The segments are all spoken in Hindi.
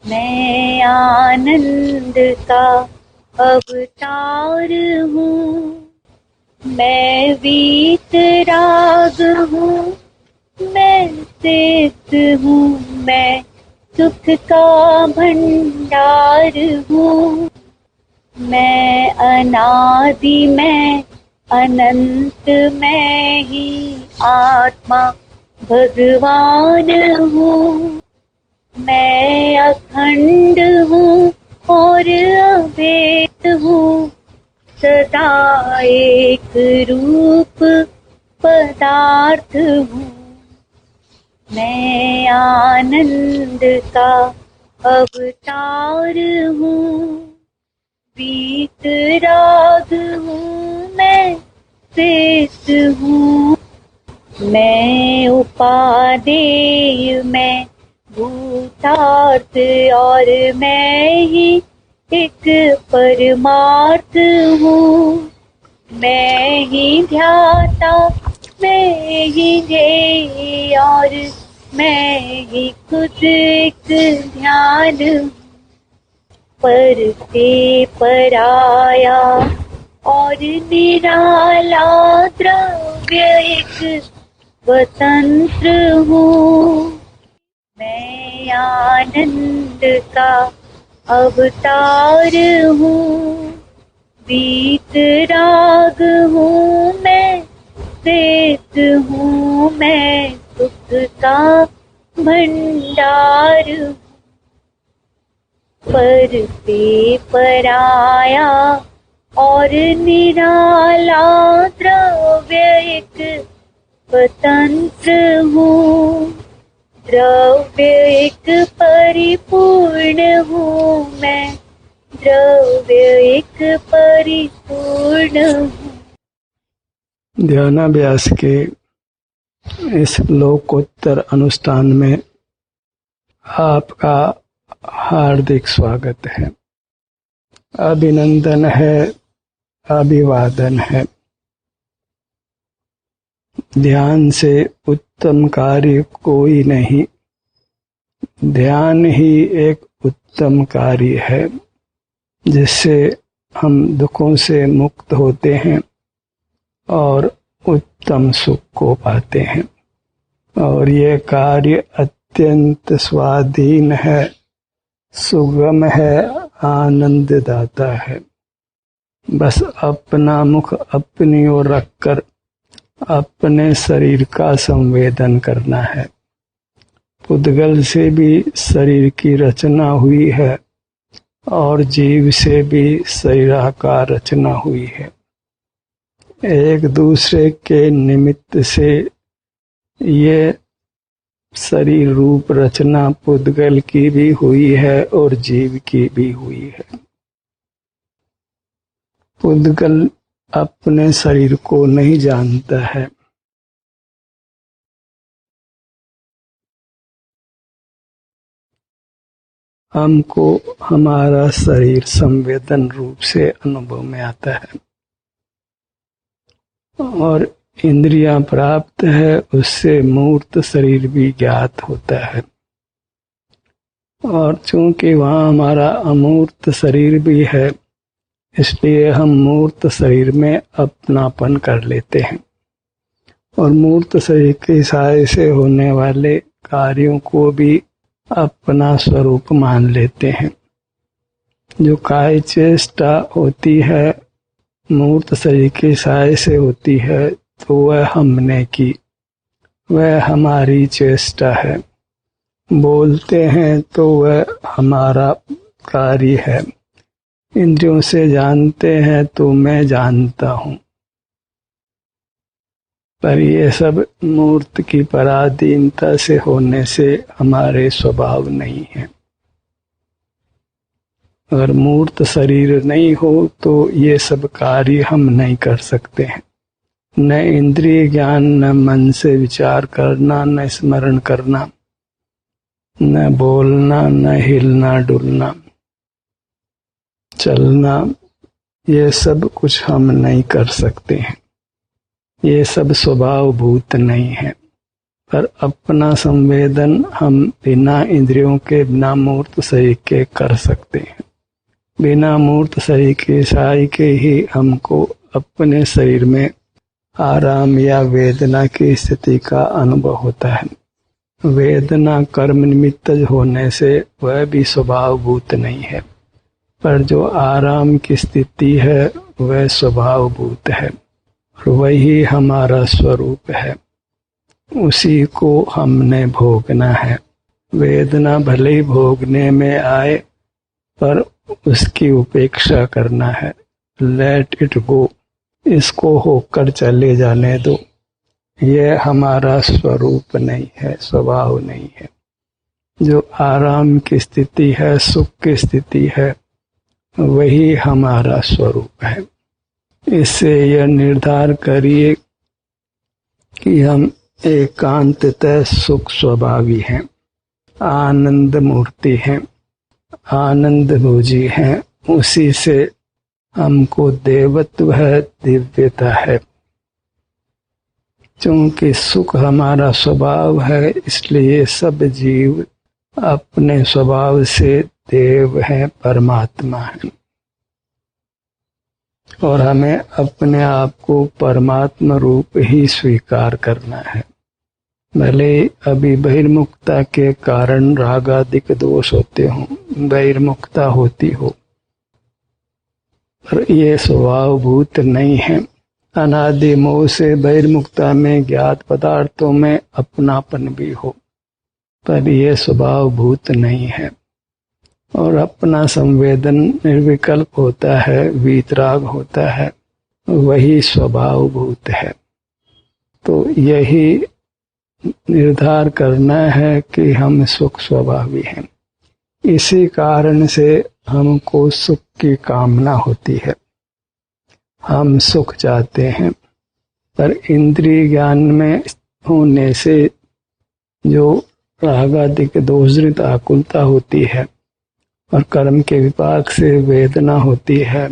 मैं आनंद का अवतार हूँ, मैं वीतराग हूँ, मैं सिद्ध हूँ, मैं सुख का भंडार हूँ। मैं अनादि, मैं अनंत, मैं ही आत्मा भगवान हूँ। मैं अखंड हूँ और अभेद हूँ, सदा एक रूप पदार्थ हूँ। मैं आनंद का अवतार हूँ, वीतराग हूँ, मैं सिद्ध हूँ। मैं उपादेय, मैं भूतार्थ और मैं ही एक परमार्थ हूँ। मैं ही ध्याता, मैं ही ध्येय और मैं ही खुद एक ध्यान हूँ। पर से पराया और निराला द्रव्य एक स्वतंत्र हूँ। मैं आनंद का अवतार हूँ, वीतराग हूँ, मैं सिद्ध हूँ, मैं सुख का भंडार हूँ। पर से पराया और निराला द्रव्य एक स्वतंत्र हूँ। द्रव्य एक परिपूर्ण हूँ, मैं द्रव्य एक परिपूर्ण हूँ। ध्यानाभ्यास के इस लोकोत्तर अनुष्ठान में आपका हार्दिक स्वागत है, अभिनंदन है, अभिवादन है। ध्यान से उत्तम कार्य कोई नहीं, ध्यान ही एक उत्तम कार्य है जिससे हम दुखों से मुक्त होते हैं और उत्तम सुख को पाते हैं। और ये कार्य अत्यंत स्वाधीन है, सुगम है, आनंददाता है। बस अपना मुख अपनी ओर रखकर अपने शरीर का संवेदन करना है। पुद्गल से भी शरीर की रचना हुई है और जीव से भी शरीराकार रचना हुई है। एक दूसरे के निमित्त से ये शरीर रूप रचना पुद्गल की भी हुई है और जीव की भी हुई है। पुद्गल अपने शरीर को नहीं जानता है, हमको हमारा शरीर संवेदन रूप से अनुभव में आता है और इंद्रियां प्राप्त है, उससे मूर्त शरीर भी ज्ञात होता है। और चूंकि वहाँ हमारा अमूर्त शरीर भी है, इसलिए हम मूर्त शरीर में अपनापन कर लेते हैं और मूर्त शरीर के सहाय से होने वाले कार्यों को भी अपना स्वरूप मान लेते हैं। जो काय चेष्टा होती है मूर्त शरीर के सहाय से होती है, तो वह हमने की, वह हमारी चेष्टा है। बोलते हैं तो वह हमारा कार्य है। इंद्रियों से जानते हैं तो मैं जानता हूँ, पर ये सब मूर्त की पराधीनता से होने से हमारे स्वभाव नहीं है। अगर मूर्त शरीर नहीं हो तो ये सब कार्य हम नहीं कर सकते हैं। न इंद्रिय ज्ञान, न मन से विचार करना, न स्मरण करना, न बोलना, न हिलना डुलना, चलना, ये सब कुछ हम नहीं कर सकते हैं। ये सब स्वभाव भूत नहीं है। पर अपना संवेदन हम बिना इंद्रियों के, बिना मूर्त शरीर के कर सकते हैं। बिना मूर्त शरीर के साई के ही हमको अपने शरीर में आराम या वेदना की स्थिति का अनुभव होता है। वेदना कर्म निमित्त होने से वह भी स्वभावभूत नहीं है, पर जो आराम की स्थिति है वह स्वभावभूत है और वही हमारा स्वरूप है। उसी को हमने भोगना है। वेदना भले ही भोगने में आए पर उसकी उपेक्षा करना है। लेट इट गो, इसको होकर चले जाने दो। यह हमारा स्वरूप नहीं है, स्वभाव नहीं है। जो आराम की स्थिति है, सुख की स्थिति है, वही हमारा स्वरूप है। इससे यह निर्धार करिए कि हम एकांततः सुख स्वभावी हैं, आनंद मूर्ति हैं, आनंद भोजी हैं। उसी से हमको देवत्व है, दिव्यता है। क्योंकि सुख हमारा स्वभाव है, इसलिए सब जीव अपने स्वभाव से देव हैं, परमात्मा हैं। और हमें अपने आप को परमात्मा रूप ही स्वीकार करना है। भले अभी बहिर्मुखता के कारण रागादिक दोष होते हों, बहिर्मुखता होती हो, पर ये स्वभावभूत नहीं है। अनादि मोह से बहिर्मुखता में ज्ञात पदार्थों में अपनापन भी हो, पर यह स्वभावभूत नहीं है। और अपना संवेदन निर्विकल्प होता है, वीतराग होता है, वही स्वभावभूत है। तो यही निर्धार करना है कि हम सुख स्वभावी हैं। इसी कारण से हमको सुख की कामना होती है, हम सुख चाहते हैं। पर इंद्रिय ज्ञान में होने से जो रागादिक दोषजनित आकुलता होती है और कर्म के विपाक से वेदना होती है,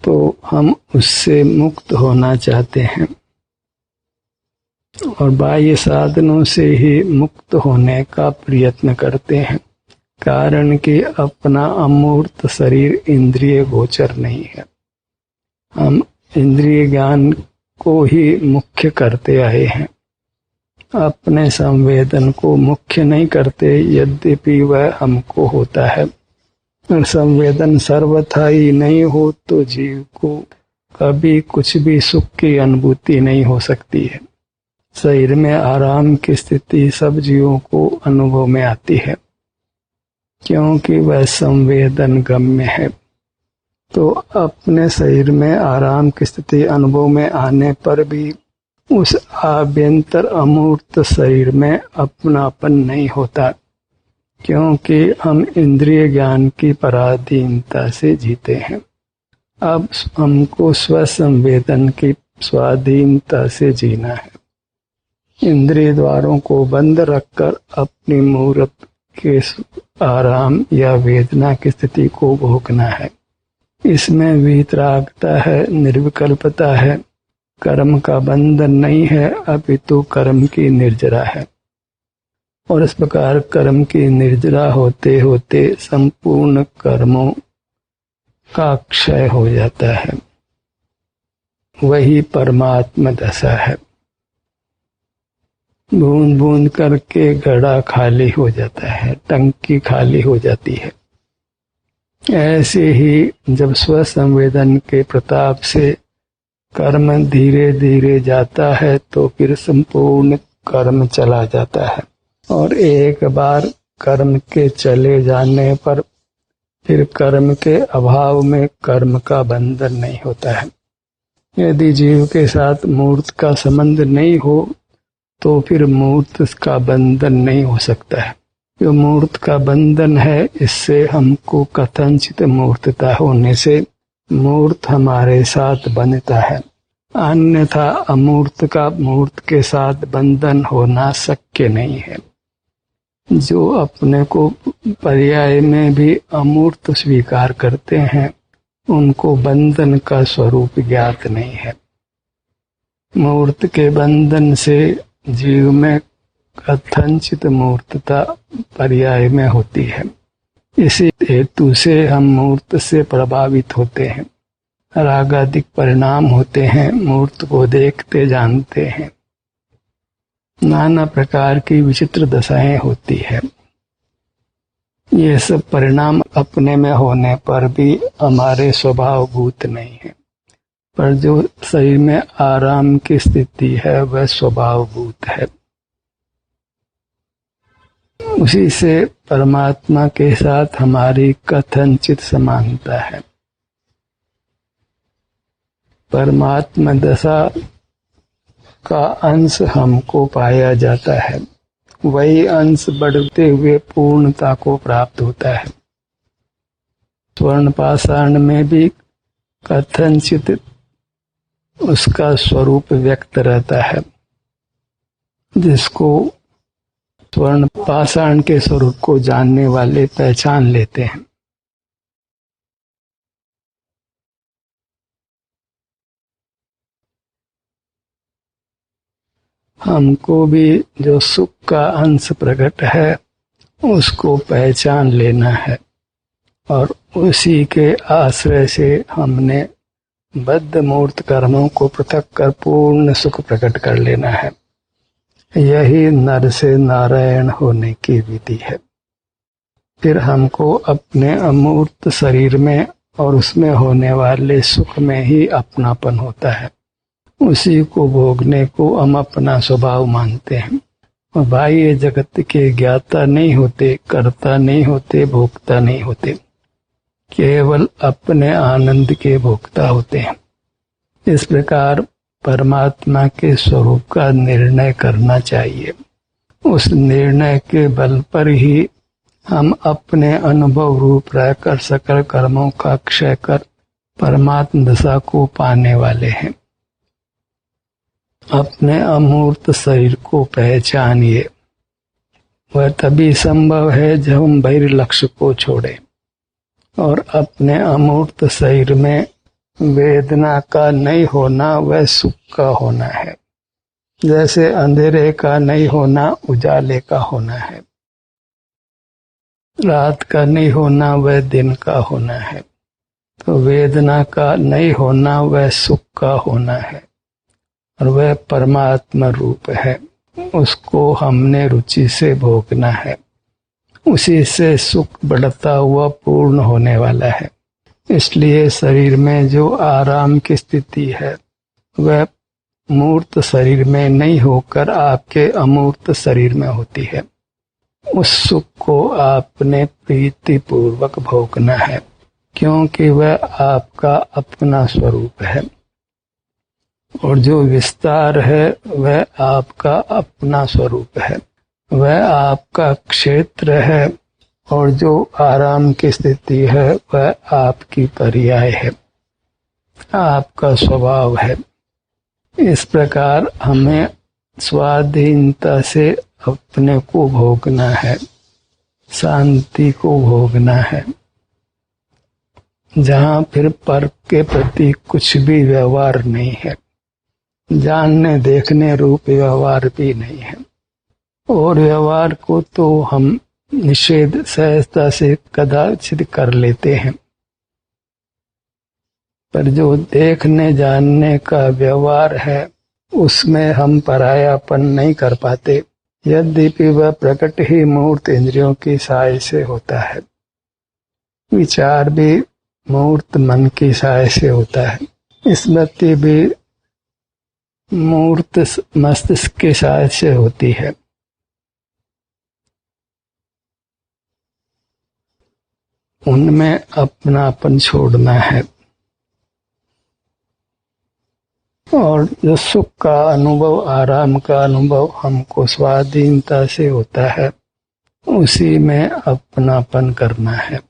तो हम उससे मुक्त होना चाहते हैं और बाह्य साधनों से ही मुक्त होने का प्रयत्न करते हैं। कारण कि अपना अमूर्त शरीर इंद्रिय गोचर नहीं है। हम इंद्रिय ज्ञान को ही मुख्य करते आए हैं, अपने संवेदन को मुख्य नहीं करते, यद्यपि वह हमको होता है। और संवेदन सर्वथा ही नहीं हो तो जीव को कभी कुछ भी सुख की अनुभूति नहीं हो सकती है। शरीर में आराम की स्थिति सब जीवों को अनुभव में आती है, क्योंकि वह संवेदन गम्य है। तो अपने शरीर में आराम की स्थिति अनुभव में आने पर भी उस आभ्यंतर अमूर्त शरीर में अपनापन नहीं होता, क्योंकि हम इंद्रिय ज्ञान की पराधीनता से जीते हैं। अब हमको स्वसंवेदन की स्वाधीनता से जीना है। इंद्रिय द्वारों को बंद रखकर अपनी मूर्त के आराम या वेदना की स्थिति को भोगना है। इसमें वीतरागता है, निर्विकल्पता है, कर्म का बंधन नहीं है, अपितु कर्म की निर्जरा है। और इस प्रकार कर्म की निर्जरा होते होते संपूर्ण कर्मों का क्षय हो जाता है। वही परमात्मा दशा है। बूंद बूंद करके घड़ा खाली हो जाता है, टंकी खाली हो जाती है। ऐसे ही जब स्वसंवेदन के प्रताप से कर्म धीरे धीरे जाता है तो फिर संपूर्ण कर्म चला जाता है। और एक बार कर्म के चले जाने पर फिर कर्म के अभाव में कर्म का बंधन नहीं होता है। यदि जीव के साथ मूर्त का संबंध नहीं हो तो फिर मूर्त का बंधन नहीं हो सकता है। जो मूर्त का बंधन है, इससे हमको कथनचित मूर्तता होने से मूर्त हमारे साथ बंधता है। अन्यथा अमूर्त का मूर्त के साथ बंधन होना शक्य नहीं है। जो अपने को पर्याय में भी अमूर्त स्वीकार करते हैं, उनको बंधन का स्वरूप ज्ञात नहीं है। मूर्त के बंधन से जीव में कथनचित मूर्तता पर्याय में होती है। इसी हेतु से हम मूर्त से प्रभावित होते हैं। रागादिक परिणाम होते हैं, मूर्त को देखते जानते हैं। नाना प्रकार की विचित्र दशाएं होती है। ये सब परिणाम अपने में होने पर भी हमारे स्वभावभूत नहीं है, पर जो शरीर में आराम की स्थिति है वह स्वभावभूत है। उसी से परमात्मा के साथ हमारी कथनचित समानता है। परमात्मा दशा का अंश हमको पाया जाता है, वही अंश बढ़ते हुए पूर्णता को प्राप्त होता है। स्वर्ण पाषाण में भी कथनचित उसका स्वरूप व्यक्त रहता है, जिसको स्वर्ण पाषाण के स्वरूप को जानने वाले पहचान लेते हैं। हमको भी जो सुख का अंश प्रकट है उसको पहचान लेना है और उसी के आश्रय से हमने बद्ध मूर्त कर्मों को पृथक कर पूर्ण सुख प्रकट कर लेना है। यही नर से नारायण होने की विधि है। फिर हमको अपने अमूर्त शरीर में और उसमें होने वाले सुख में ही अपनापन होता है। उसी को भोगने को हम अपना स्वभाव मानते हैं और बाह्य जगत के ज्ञाता नहीं होते, कर्ता नहीं होते, भोक्ता नहीं होते, केवल अपने आनंद के भोक्ता होते हैं। इस प्रकार परमात्मा के स्वरूप का निर्णय करना चाहिए। उस निर्णय के बल पर ही हम अपने अनुभव रूप रहकर सकल कर्मों का क्षय कर परमात्म दशा को पाने वाले हैं। अपने अमूर्त शरीर को पहचानिए। वह तभी संभव है जब हम बहिर् लक्ष्य को छोड़ें और अपने अमूर्त शरीर में वेदना का नहीं होना वह सुख का होना है। जैसे अंधेरे का नहीं होना उजाले का होना है, रात का नहीं होना वह दिन का होना है। तो वेदना का नहीं होना वह सुख का होना है और वह परमात्मा रूप है। उसको हमने रुचि से भोगना है। उसी से सुख बढ़ता हुआ पूर्ण होने वाला है। इसलिए शरीर में जो आराम की स्थिति है वह मूर्त शरीर में नहीं होकर आपके अमूर्त शरीर में होती है। उस सुख को आपने प्रीति पूर्वक भोगना है, क्योंकि वह आपका अपना स्वरूप है। और जो विस्तार है वह आपका अपना स्वरूप है, वह आपका क्षेत्र है। और जो आराम की स्थिति है वह आपकी पर्याय है, आपका स्वभाव है। इस प्रकार हमें स्वाधीनता से अपने को भोगना है, शांति को भोगना है, जहाँ फिर पर के प्रति कुछ भी व्यवहार नहीं है, जानने देखने रूप व्यवहार भी नहीं है। और व्यवहार को तो हम निषेध सहजता से कदाचित कर लेते हैं, पर जो देखने जानने का व्यवहार है उसमें हम परायापन नहीं कर पाते, यद्यपि वह प्रकट ही मूर्त इंद्रियों की सहाय से होता है। विचार भी मूर्त मन की सहाय से होता है। स्मृति भी मूर्त मस्तिष्क की सहाय से होती है। उनमें अपनापन छोड़ना है और जो सुख का अनुभव, आराम का अनुभव हमको स्वाधीनता से होता है, उसी में अपनापन करना है।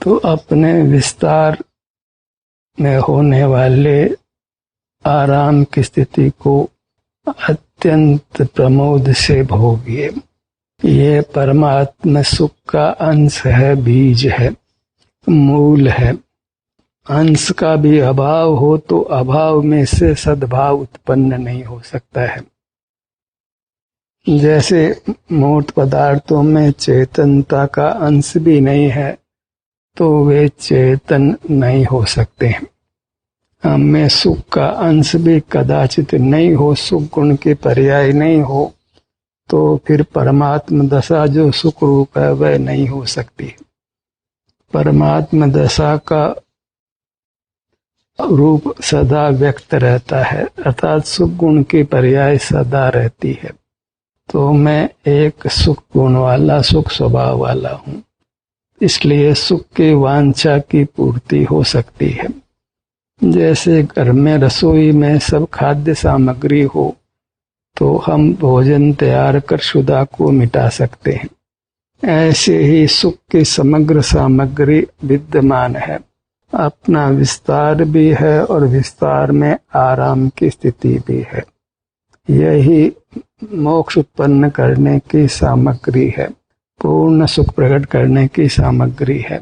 तो अपने विस्तार में होने वाले आराम की स्थिति को अत्यंत प्रमोद से भोगिए। ये परमात्मा सुख का अंश है, बीज है, मूल है। अंश का भी अभाव हो तो अभाव में से सद्भाव उत्पन्न नहीं हो सकता है। जैसे मूर्त पदार्थों में चेतनता का अंश भी नहीं है तो वे चेतन नहीं हो सकते। हम में सुख का अंश भी कदाचित नहीं हो, सुख गुण के पर्याय नहीं हो, तो फिर परमात्म दशा जो सुख रूप है वह नहीं हो सकती। परमात्म दशा का रूप सदा व्यक्त रहता है, अर्थात सुख गुण की पर्याय सदा रहती है। तो मैं एक सुख गुण वाला, सुख स्वभाव वाला हूँ, इसलिए सुख की वांछा की पूर्ति हो सकती है। जैसे घर में रसोई में सब खाद्य सामग्री हो तो हम भोजन तैयार कर क्षुधा को मिटा सकते हैं, ऐसे ही सुख की समग्र सामग्री विद्यमान है। अपना विस्तार भी है और विस्तार में आराम की स्थिति भी है। यही मोक्ष उत्पन्न करने की सामग्री है, पूर्ण सुख प्रकट करने की सामग्री है।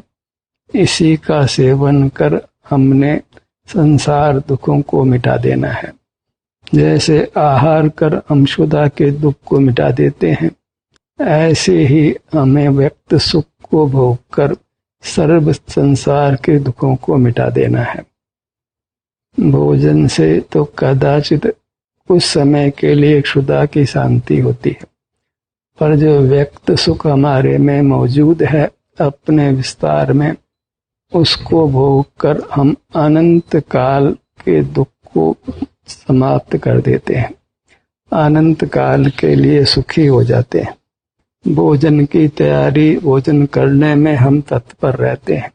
इसी का सेवन कर हमने संसार दुखों को मिटा देना है। जैसे आहार कर हम क्षुधा के दुख को मिटा देते हैं, ऐसे ही हमें व्यक्त सुख को भोग कर सर्व संसार के दुखों को मिटा देना है। भोजन से तो कदाचित कुछ समय के लिए क्षुधा की शांति होती है, पर जो व्यक्त सुख हमारे में मौजूद है अपने विस्तार में, उसको भोग कर हम अनंत काल के दुख को समाप्त कर देते हैं, अनंत काल के लिए सुखी हो जाते हैं। भोजन की तैयारी, भोजन करने में हम तत्पर रहते हैं,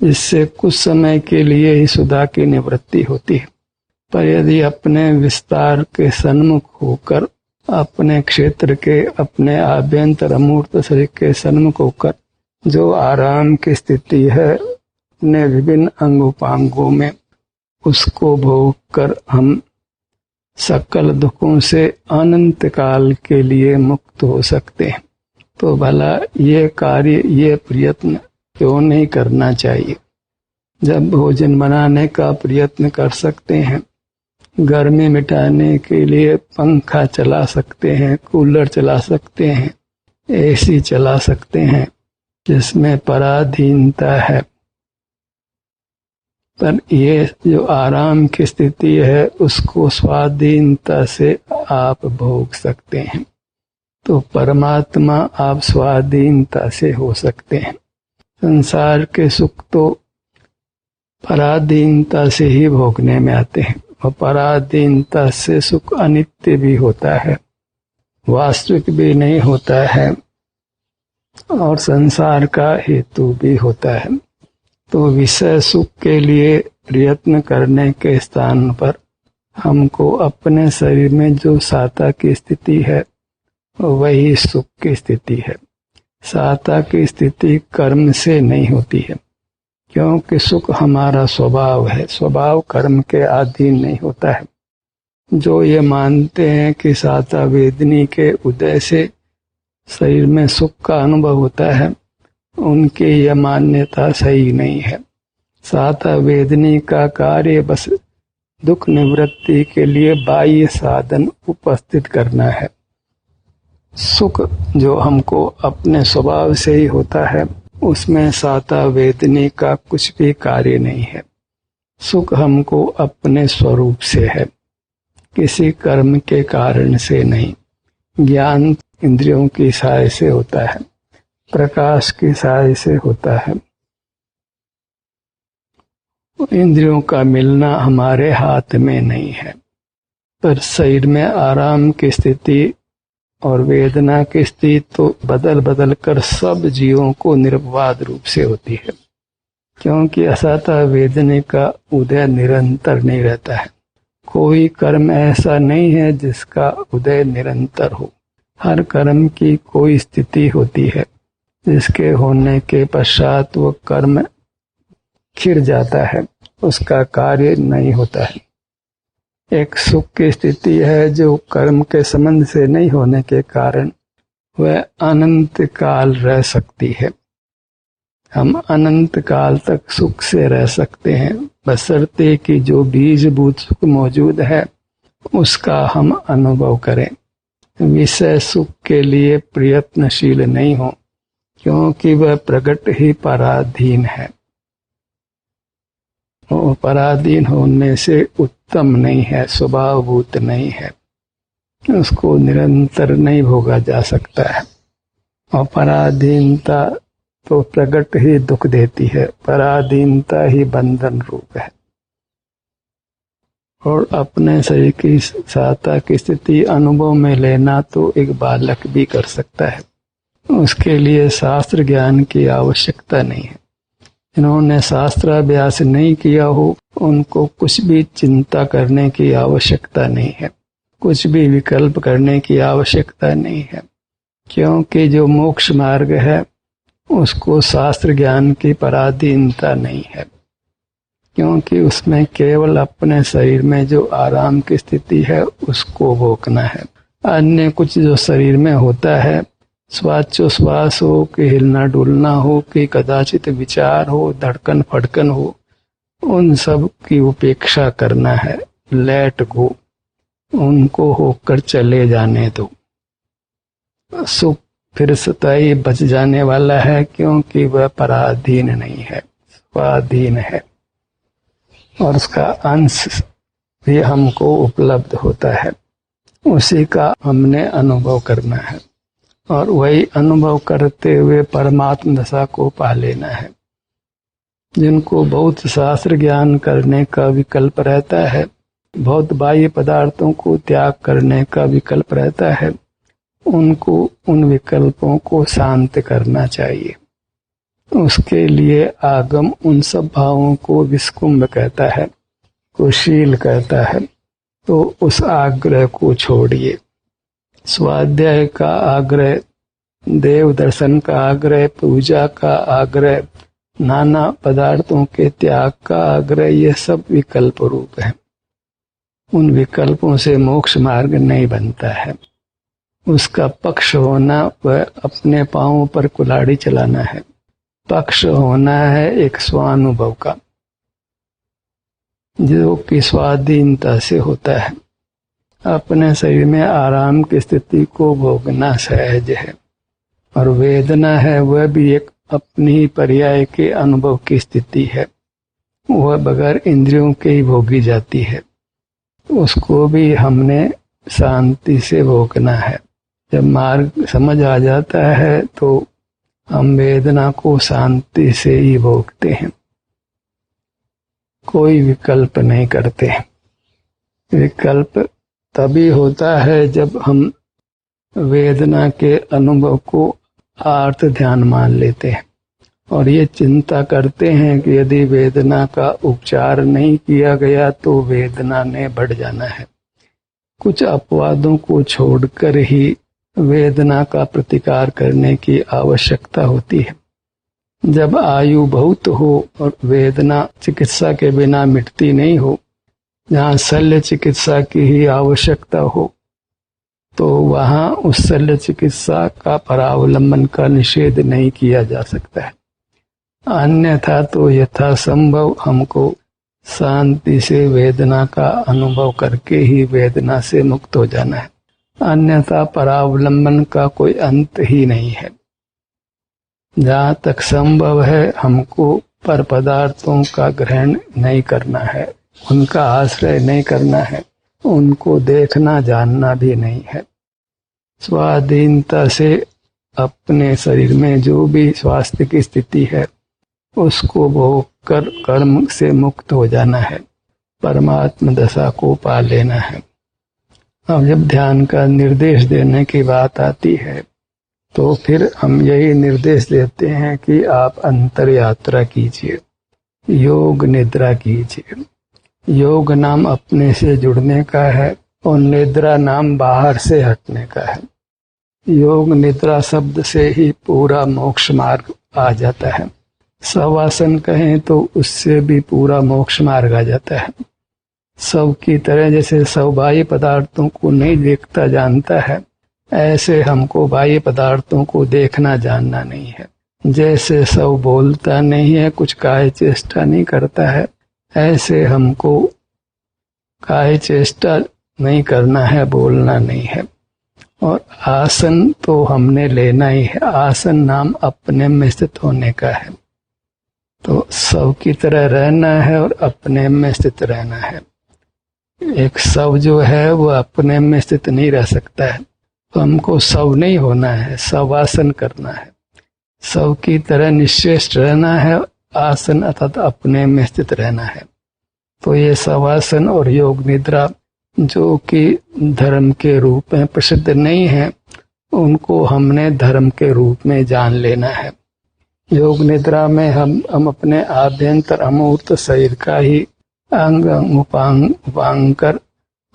इससे कुछ समय के लिए ही क्षुधा की निवृत्ति होती है। पर यदि अपने विस्तार के सन्मुख होकर, अपने क्षेत्र के, अपने आभ्यंतर अमूर्त शरीर के सन्मुख होकर जो आराम की स्थिति है अपने विभिन्न अंगोपांगों में, उसको भोग कर हम सकल दुखों से अनंत काल के लिए मुक्त हो सकते हैं। तो भला ये कार्य, ये प्रयत्न क्यों नहीं करना चाहिए? जब भोजन बनाने का प्रयत्न कर सकते हैं, गर्मी मिटाने के लिए पंखा चला सकते हैं, कूलर चला सकते हैं, एसी चला सकते हैं, जिसमें पराधीनता है, पर ये जो आराम की स्थिति है उसको स्वाधीनता से आप भोग सकते हैं। तो परमात्मा आप स्वाधीनता से हो सकते हैं। संसार के सुख तो पराधीनता से ही भोगने में आते हैं, और पराधीनता से सुख अनित्य भी होता है, वास्तविक भी नहीं होता है, और संसार का हेतु भी होता है। तो विषय सुख के लिए प्रयत्न करने के स्थान पर हमको अपने शरीर में जो साता की स्थिति है वही सुख की स्थिति है। साता की स्थिति कर्म से नहीं होती है, क्योंकि सुख हमारा स्वभाव है, स्वभाव कर्म के अधीन नहीं होता है। जो ये मानते हैं कि साता वेदनी के उदय से शरीर में सुख का अनुभव होता है, उनकी यह मान्यता सही नहीं है। साता वेदनी का कार्य बस दुख निवृत्ति के लिए बाह्य साधन उपस्थित करना है। सुख जो हमको अपने स्वभाव से ही होता है, उसमें साता वेदनी का कुछ भी कार्य नहीं है। सुख हमको अपने स्वरूप से है, किसी कर्म के कारण से नहीं। ज्ञान इंद्रियों की सहाय से होता है, प्रकाश की सहाय से होता है। इंद्रियों का मिलना हमारे हाथ में नहीं है, पर शरीर में आराम की स्थिति और वेदना की स्थिति तो बदल बदल कर सब जीवों को निर्विवाद रूप से होती है, क्योंकि असाता वेदने का उदय निरंतर नहीं रहता है। कोई कर्म ऐसा नहीं है जिसका उदय निरंतर हो। हर कर्म की कोई स्थिति होती है जिसके होने के पश्चात वो कर्म खिर जाता है, उसका कार्य नहीं होता है। एक सुख की स्थिति है जो कर्म के संबंध से नहीं होने के कारण वह अनंत काल रह सकती है। हम अनंत काल तक सुख से रह सकते हैं, बशर्ते कि जो बीजभूत सुख मौजूद है उसका हम अनुभव करें। विषय सुख के लिए प्रयत्नशील नहीं हो, क्योंकि वह प्रगट ही पराधीन है। वो पराधीन होने से उत्तम नहीं है, स्वभावभूत नहीं है, उसको निरंतर नहीं भोगा जा सकता है। और पराधीनता तो प्रगट ही दुख देती है, पराधीनता ही बंधन रूप है। और अपने शरीर की सहायता की स्थिति अनुभव में लेना तो एक बालक भी कर सकता है, उसके लिए शास्त्र ज्ञान की आवश्यकता नहीं है। जिन्होंने शास्त्राभ्यास नहीं किया हो उनको कुछ भी चिंता करने की आवश्यकता नहीं है, कुछ भी विकल्प करने की आवश्यकता नहीं है, क्योंकि जो मोक्ष मार्ग है उसको शास्त्र ज्ञान की पराधीनता नहीं है, क्योंकि उसमें केवल अपने शरीर में जो आराम की स्थिति है उसको भोगना है। अन्य कुछ जो शरीर में होता है, श्वासोच्छ्वास हो कि हिलना डुलना हो कि कदाचित विचार हो, धड़कन फड़कन हो, उन सब की उपेक्षा करना है, लेट गो, उनको होकर चले जाने दो। सुख फिर सताई बच जाने वाला है, क्योंकि वह पराधीन नहीं है, स्वाधीन है, और उसका अंश भी हमको उपलब्ध होता है, उसी का हमने अनुभव करना है और वही अनुभव करते हुए परमात्म दशा को पा लेना है। जिनको बहुत शास्त्र ज्ञान करने का विकल्प रहता है, बहुत बाह्य पदार्थों को त्याग करने का विकल्प रहता है, उनको उन विकल्पों को शांत करना चाहिए। उसके लिए आगम उन सब भावों को विस्कुंभ कहता है, कुशील कहता है, तो उस आग्रह को छोड़िए। स्वाध्याय का आग्रह, देव दर्शन का आग्रह, पूजा का आग्रह, नाना पदार्थों के त्याग का आग्रह, ये सब विकल्प रूप है। उन विकल्पों से मोक्ष मार्ग नहीं बनता है। उसका पक्ष होना वह अपने पांवों पर कुल्हाड़ी चलाना है, पक्ष होना है एक स्वानुभव का, जो कि स्वाधीनता से होता है। अपने शरीर में आराम की स्थिति को भोगना सहज है, और वेदना है वह भी एक अपनी पर्याय के अनुभव की स्थिति है, वह बगैर इंद्रियों के ही भोगी जाती है, उसको भी हमने शांति से भोगना है। जब मार्ग समझ आ जाता है तो हम वेदना को शांति से ही भोगते हैं, कोई विकल्प नहीं करते। विकल्प तभी होता है जब हम वेदना के अनुभव को आर्त ध्यान मान लेते हैं और ये चिंता करते हैं कि यदि वेदना का उपचार नहीं किया गया तो वेदना ने बढ़ जाना है। कुछ अपवादों को छोड़कर ही वेदना का प्रतिकार करने की आवश्यकता होती है। जब आयु बहुत हो और वेदना चिकित्सा के बिना मिटती नहीं हो, जहाँ शल्य चिकित्सा की ही आवश्यकता हो, तो वहाँ उस शल्य चिकित्सा का परावलंबन का निषेध नहीं किया जा सकता है। अन्यथा तो यथासंभव हमको शांति से वेदना का अनुभव करके ही वेदना से मुक्त हो जाना है, अन्यथा परावलंबन का कोई अंत ही नहीं है। जहाँ तक संभव है हमको पर पदार्थों का ग्रहण नहीं करना है, उनका आश्रय नहीं करना है, उनको देखना जानना भी नहीं है। स्वाधीनता से अपने शरीर में जो भी स्वास्थ्य की स्थिति है उसको भोग कर कर्म से मुक्त हो जाना है, परमात्म दशा को पा लेना है। अब जब ध्यान का निर्देश देने की बात आती है तो फिर हम यही निर्देश देते हैं कि आप अंतर यात्रा कीजिए, योग निद्रा कीजिए। योग नाम अपने से जुड़ने का है और निद्रा नाम बाहर से हटने का है। योग निद्रा शब्द से ही पूरा मोक्ष मार्ग आ जाता है। सवासन कहें तो उससे भी पूरा मोक्ष मार्ग आ जाता है। सब की तरह जैसे सब बाह्य पदार्थों को नहीं देखता जानता है, ऐसे हमको बाह्य पदार्थों को देखना जानना नहीं है। जैसे सब बोलता नहीं है, कुछ काय चेष्टा नहीं करता है, ऐसे हमको काय चेष्टा नहीं करना है, बोलना नहीं है। और आसन तो हमने लेना ही है, आसन नाम अपने में स्थित होने का है। तो सब की तरह रहना है और अपने में स्थित रहना है। एक सब जो है वो अपने में स्थित नहीं रह सकता है, तो हमको सब नहीं होना है, सब आसन करना है। सब की तरह निश्चेष्ट रहना है, आसन अर्थात अपने में स्थित रहना है। तो ये शवासन और योग निद्रा जो कि धर्म के रूप में प्रसिद्ध नहीं है, उनको हमने धर्म के रूप में जान लेना है। योग निद्रा में हम अपने आभ्यंतर अमूर्त शरीर का ही अंग उपांग कर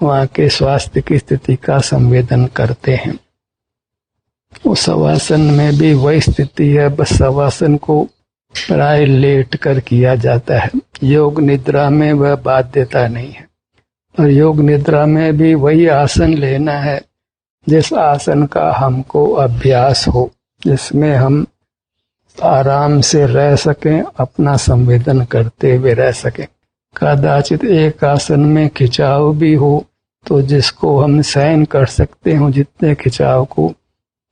वहाँ के स्वास्थ्य की स्थिति का संवेदन करते हैं। उस शवासन में भी वही स्थिति है, बस शवासन को प्राय लेट कर किया जाता है। योग निद्रा में वह बाध्यता नहीं है, और योग निद्रा में भी वही आसन लेना है जिस आसन का हमको अभ्यास हो, जिसमें हम आराम से रह सकें, अपना संवेदन करते हुए रह सकें। कदाचित एक आसन में खिंचाव भी हो, तो जिसको हम सहन कर सकते हो जितने खिंचाव को,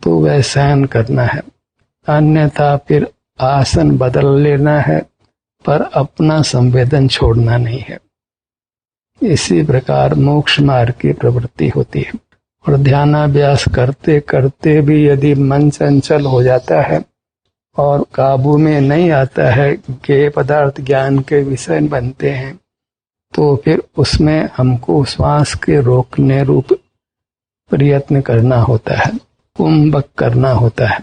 तो वह सहन करना है। अन्यथा फिर आसन बदल लेना है, पर अपना संवेदन छोड़ना नहीं है। इसी प्रकार मोक्ष मार्ग की प्रवृत्ति होती है। और ध्यानाभ्यास करते करते भी यदि मन चंचल हो जाता है और काबू में नहीं आता है, ज्ञेय पदार्थ ज्ञान के विषय बनते हैं, तो फिर उसमें हमको श्वास के रोकने रूप प्रयत्न करना होता है, कुंभक करना होता है।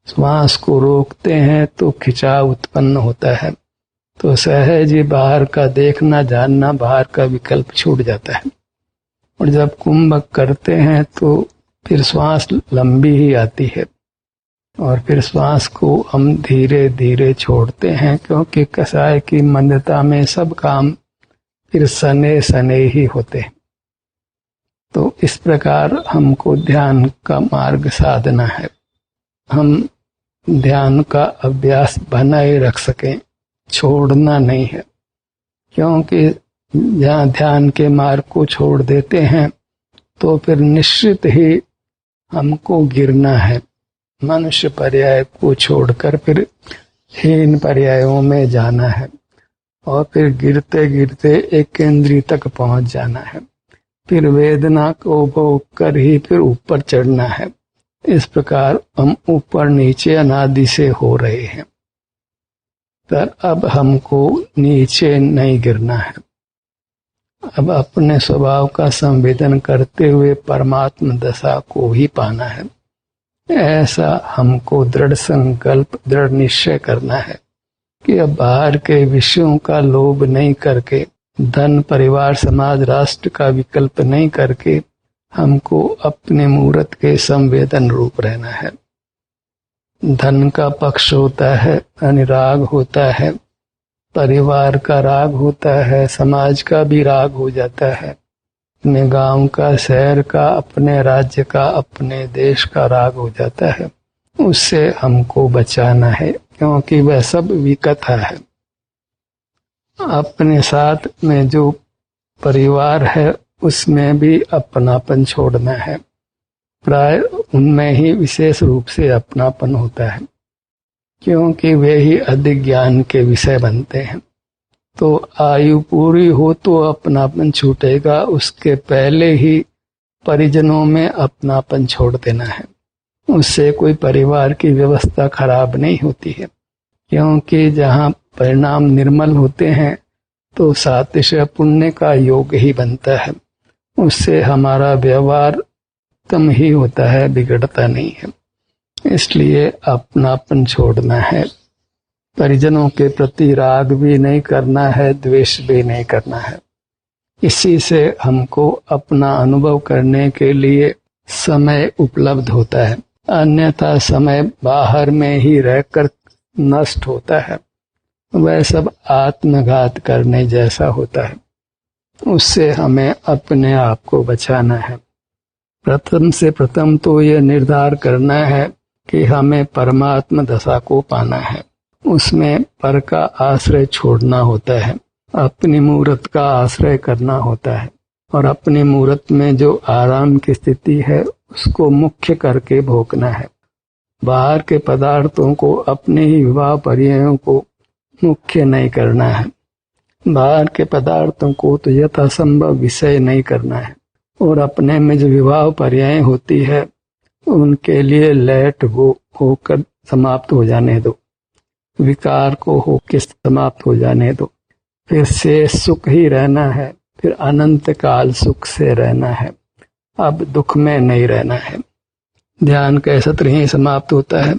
श्वास को रोकते हैं तो खिंचाव उत्पन्न होता है, तो सहज ही बाहर का देखना जानना, बाहर का विकल्प छूट जाता है। और जब कुंभक करते हैं तो फिर श्वास लंबी ही आती है, और फिर श्वास को हम धीरे धीरे छोड़ते हैं, क्योंकि कसाय की मंदता में सब काम फिर सने सने ही होते हैं। तो इस प्रकार हमको ध्यान का मार्ग साधना है। हम ध्यान का अभ्यास बनाए रख सकें, छोड़ना नहीं है, क्योंकि जहाँ ध्यान के मार्ग को छोड़ देते हैं तो फिर निश्चित ही हमको गिरना है। मनुष्य पर्याय को छोड़कर फिर हीन पर्यायों में जाना है, और फिर गिरते गिरते एक केंद्री तक पहुंच जाना है। फिर वेदना को भोग कर ही फिर ऊपर चढ़ना है। इस प्रकार हम ऊपर नीचे अनादि से हो रहे हैं, पर अब हमको नीचे नहीं गिरना है। अब अपने स्वभाव का संवेदन करते हुए परमात्म दशा को ही पाना है। ऐसा हमको दृढ़ संकल्प, दृढ़ निश्चय करना है कि अब बाहर के विषयों का लोभ नहीं करके, धन, परिवार, समाज, राष्ट्र का विकल्प नहीं करके हमको अपने मूर्त के संवेदन रूप रहना है। धन का पक्ष होता है, अनुराग होता है, परिवार का राग होता है, समाज का भी राग हो जाता है, अपने गांव का, शहर का, अपने राज्य का, अपने देश का राग हो जाता है। उससे हमको बचाना है, क्योंकि वह सब विकथा है। अपने साथ में जो परिवार है उसमें भी अपनापन छोड़ना है। प्राय उनमें ही विशेष रूप से अपनापन होता है, क्योंकि वे ही अधिक ज्ञान के विषय बनते हैं। तो आयु पूरी हो तो अपनापन छूटेगा, उसके पहले ही परिजनों में अपनापन छोड़ देना है। उससे कोई परिवार की व्यवस्था खराब नहीं होती है, क्योंकि जहाँ परिणाम निर्मल होते हैं तो सातिशय पुण्य का योग ही बनता है। उससे हमारा व्यवहार उत्तम ही होता है, बिगड़ता नहीं है। इसलिए अपनापन छोड़ना है। परिजनों के प्रति राग भी नहीं करना है, द्वेष भी नहीं करना है। इसी से हमको अपना अनुभव करने के लिए समय उपलब्ध होता है, अन्यथा समय बाहर में ही रहकर नष्ट होता है। वह सब आत्मघात करने जैसा होता है। उससे हमें अपने आप को बचाना है। प्रथम से प्रथम तो यह निर्धार करना है कि हमें परमात्म दशा को पाना है। उसमें पर का आश्रय छोड़ना होता है, अपनी मूर्त का आश्रय करना होता है और अपनी मूर्त में जो आराम की स्थिति है उसको मुख्य करके भोगना है। बाहर के पदार्थों को, अपने ही विवाह पर्यायों को मुख्य नहीं करना है। बाहर के पदार्थों को तो यथासंभव विषय नहीं करना है और अपने में जो विवाह पर्याय होती है उनके लिए लेट होकर समाप्त हो जाने दो, विकार को होकर समाप्त हो जाने दो। फिर से सुख ही रहना है, फिर अनंत काल सुख से रहना है, अब दुख में नहीं रहना है। ध्यान का सत्र ही समाप्त होता है।